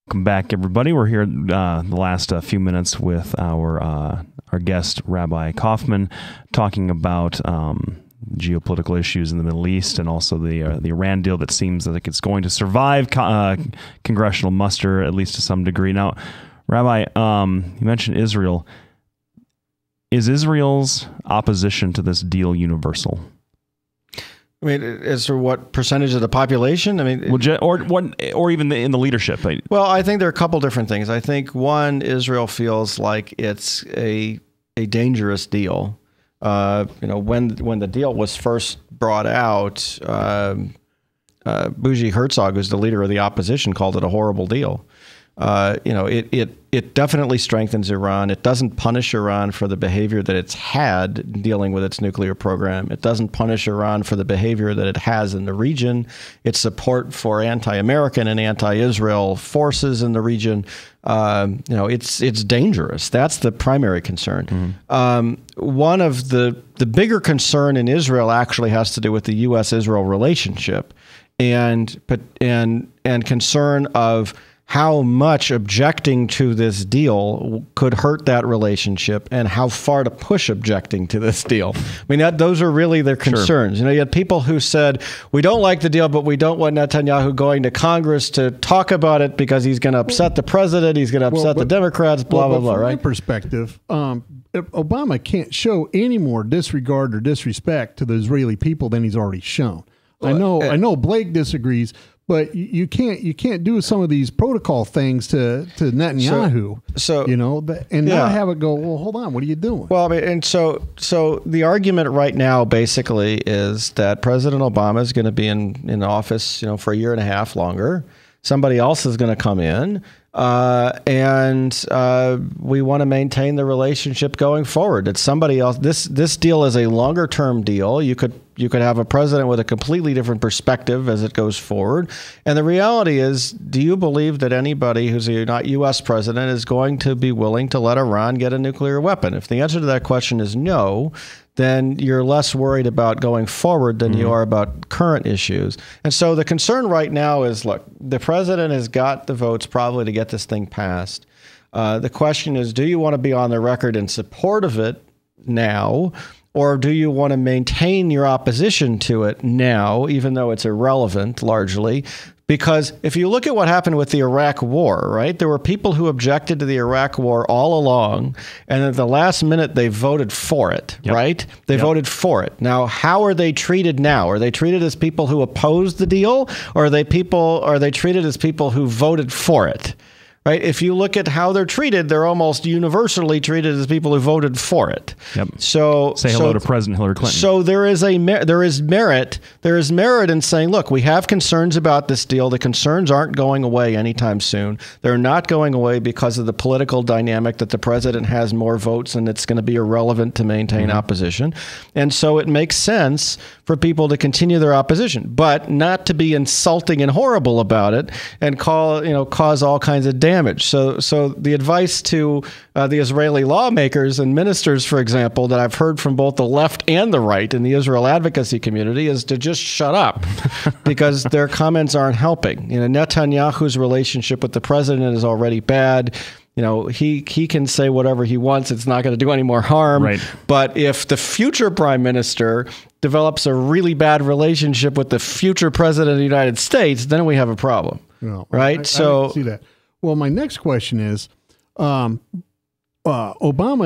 Welcome back, everybody. We're here the last few minutes with our guest, Rabbi Kaufman, talking about geopolitical issues in the Middle East and also the Iran deal that seems like it's going to survive congressional muster, at least to some degree. Now, Rabbi, you mentioned Israel. Is Israel's opposition to this deal universal? I mean, as for what percentage of the population? I mean, or even in the leadership. Well, I think there are a couple different things. I think one, Israel feels like it's a dangerous deal. When the deal was first brought out, Bougie Herzog, who's the leader of the opposition, called it a horrible deal. It definitely strengthens Iran. It doesn't punish Iran for the behavior that it's had dealing with its nuclear program. It doesn't punish Iran for the behavior that it has in the region. Its support for anti-American and anti-Israel forces in the region. It's dangerous. That's the primary concern. One of the bigger concern in Israel actually has to do with the U.S.-Israel relationship, and concern of how much objecting to this deal could hurt that relationship and how far to push objecting to this deal. I mean, those are really their concerns. Sure. You had people who said, we don't like the deal, but we don't want Netanyahu going to Congress to talk about it because he's going to upset the president, he's going to upset the Democrats, blah, blah, blah, right? From my perspective, Obama can't show any more disregard or disrespect to the Israeli people than he's already shown. I know Blake disagrees, but you can't do some of these protocol things to Netanyahu. Not have it go, well, hold on, what are you doing? Well, I mean, and so the argument right now basically is that President Obama is going to be in office, for a year and a half longer. Somebody else is going to come in, and we want to maintain the relationship going forward. It's somebody else. This deal is a longer term deal. You could have a president with a completely different perspective as it goes forward. And the reality is, do you believe that anybody who's a not U.S. president is going to be willing to let Iran get a nuclear weapon? If the answer to that question is no, then you're less worried about going forward than you are about current issues. And so the concern right now is, look, the president has got the votes probably to get this thing passed. The question is, do you want to be on the record in support of it now, or do you want to maintain your opposition to it now, even though it's irrelevant largely? Because if you look at what happened with the Iraq War, right, there were people who objected to the Iraq War all along, and at the last minute they voted for it, right? They voted for it. Now, how are they treated now? Are they treated as people who opposed the deal, or are they treated as people who voted for it? Right? If you look at how they're treated, they're almost universally treated as people who voted for it. Yep. So say hello to President Hillary Clinton. So there is merit in saying, look, we have concerns about this deal. The concerns aren't going away anytime soon. They're not going away because of the political dynamic that the president has more votes and it's going to be irrelevant to maintain opposition. And so it makes sense for people to continue their opposition, but not to be insulting and horrible about it and cause all kinds of damage. So the advice to the Israeli lawmakers and ministers, for example, that I've heard from both the left and the right in the Israel advocacy community is to just shut up because their comments aren't helping. Netanyahu's relationship with the president is already bad. He can say whatever he wants. It's not going to do any more harm. Right. But if the future prime minister develops a really bad relationship with the future president of the United States, then we have a problem. Right? I see that. Well, my next question is, Obama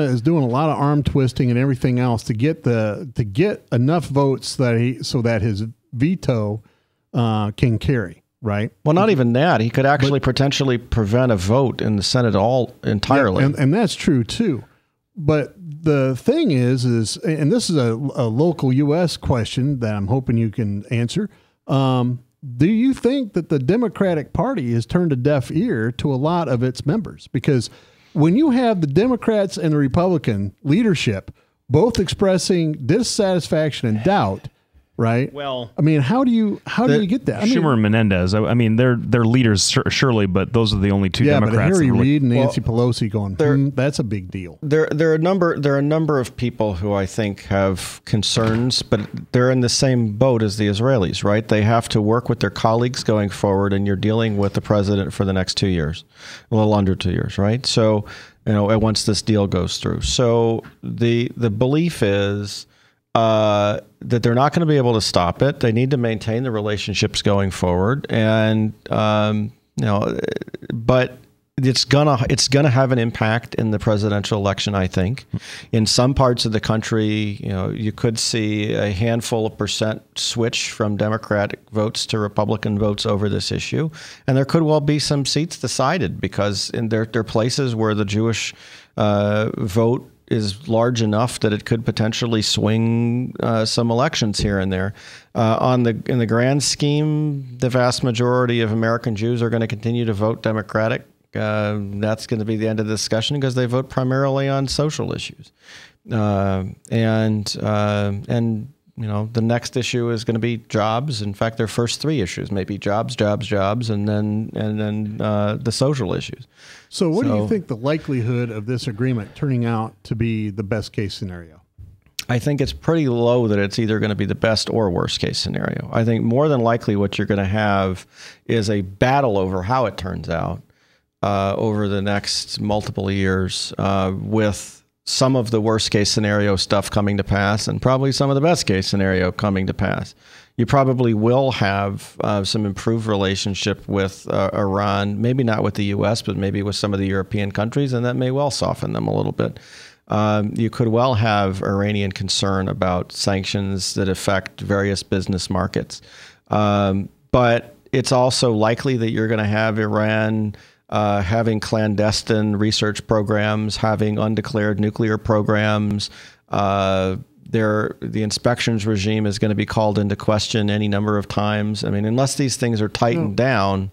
is doing a lot of arm twisting and everything else to get enough votes so that his veto can carry. Right. Well, not even that. He could actually potentially prevent a vote in the Senate entirely. Yeah, and that's true, too. But the thing is, and this is a local U.S. question that I'm hoping you can answer. Do you think that the Democratic Party has turned a deaf ear to a lot of its members? Because when you have the Democrats and the Republican leadership both expressing dissatisfaction and doubt, right? Well, I mean, how do you get that? Schumer and Menendez. I mean, they're leaders surely, but those are the only two Democrats. But Harry Reid and Nancy Pelosi going, that's a big deal. There are a number of people who I think have concerns, but they're in the same boat as the Israelis, right? They have to work with their colleagues going forward, and you're dealing with the president for the next 2 years, a little under 2 years, right? So, once this deal goes through. So the belief is that they're not going to be able to stop it. They need to maintain the relationships going forward, and but it's gonna have an impact in the presidential election. I think, in some parts of the country, you could see a handful of percent switch from Democratic votes to Republican votes over this issue, and there could well be some seats decided because there are places where the Jewish vote is large enough that it could potentially swing some elections here and there. In the grand scheme, the vast majority of American Jews are going to continue to vote Democratic. That's going to be the end of the discussion because they vote primarily on social issues, the next issue is going to be jobs. In fact, their first three issues may be jobs, and then the social issues. So what do you think the likelihood of this agreement turning out to be the best case scenario? I think it's pretty low that it's either going to be the best or worst case scenario. I think more than likely what you're going to have is a battle over how it turns out over the next multiple years with some of the worst case scenario stuff coming to pass and probably some of the best case scenario coming to pass. You probably will have some improved relationship with Iran, maybe not with the U.S., but maybe with some of the European countries, and that may well soften them a little bit. You could well have Iranian concern about sanctions that affect various business markets. But it's also likely that you're going to have Iran having clandestine research programs, having undeclared nuclear programs. The inspections regime is going to be called into question any number of times. I mean, unless these things are tightened down,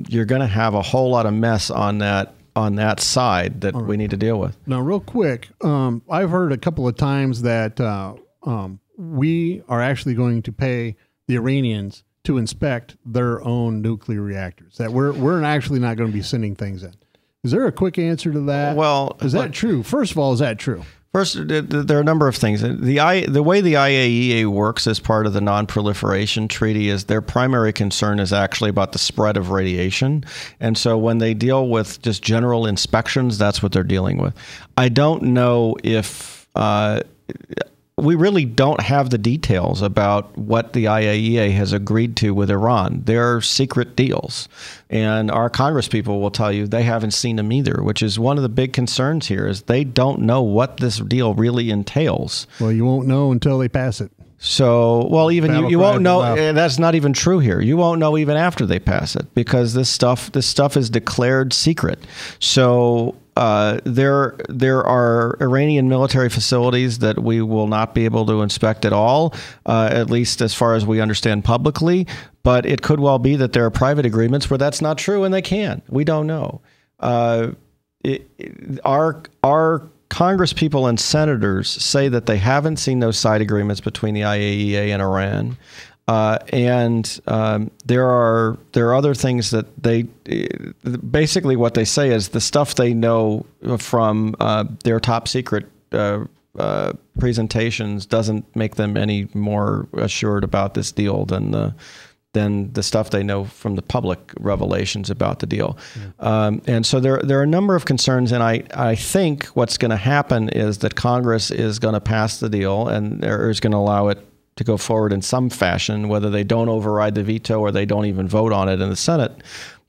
you're going to have a whole lot of mess on that side that we need to deal with. Now, real quick, I've heard a couple of times that we are actually going to pay the Iranians to inspect their own nuclear reactors, that we're actually not going to be sending things in. Is there a quick answer to that? Well, is that true? First of all, is that true? First, there are a number of things. The way the IAEA works as part of the Non-Proliferation Treaty is their primary concern is actually about the spread of radiation. And so when they deal with just general inspections, that's what they're dealing with. I don't know if we really don't have the details about what the IAEA has agreed to with Iran. They're secret deals. And our Congress people will tell you they haven't seen them either, which is one of the big concerns here is they don't know what this deal really entails. Well, you won't know until they pass it. So, well, even you won't know. And that's not even true here. You won't know even after they pass it because this stuff is declared secret. So there are Iranian military facilities that we will not be able to inspect at all, at least as far as we understand publicly. But it could well be that there are private agreements where that's not true, and they can. We don't know. Our Congress people and senators say that they haven't seen those side agreements between the IAEA and Iran. There are other things that they basically what they say is the stuff they know from their top secret presentations doesn't make them any more assured about this deal than the stuff they know from the public revelations about the deal. Yeah. And so there are a number of concerns, and I think what's going to happen is that Congress is going to pass the deal and is going to allow it to go forward in some fashion, whether they don't override the veto or they don't even vote on it in the Senate,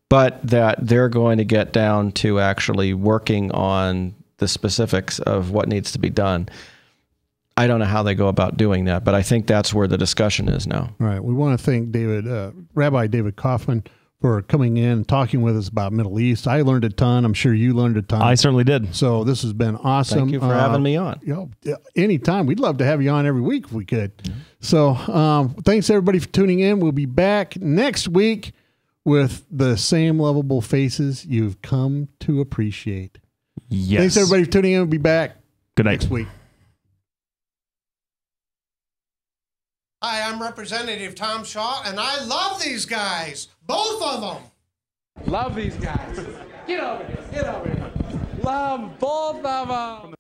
but that they're going to get down to actually working on the specifics of what needs to be done. I don't know how they go about doing that, but I think that's where the discussion is now. All right. We want to thank Rabbi David Kaufman for coming in and talking with us about Middle East. I learned a ton. I'm sure you learned a ton. I certainly did. So this has been awesome. Thank you for having me on. Anytime. We'd love to have you on every week if we could. Yeah. So thanks everybody for tuning in. We'll be back next week with the same lovable faces you've come to appreciate. Yes. Thanks everybody for tuning in. We'll be back Good night. next week. Hi, I'm Representative Tom Shaw, and I love these guys. Both of them. Love these guys. Get over here. Get over here. Love both of them.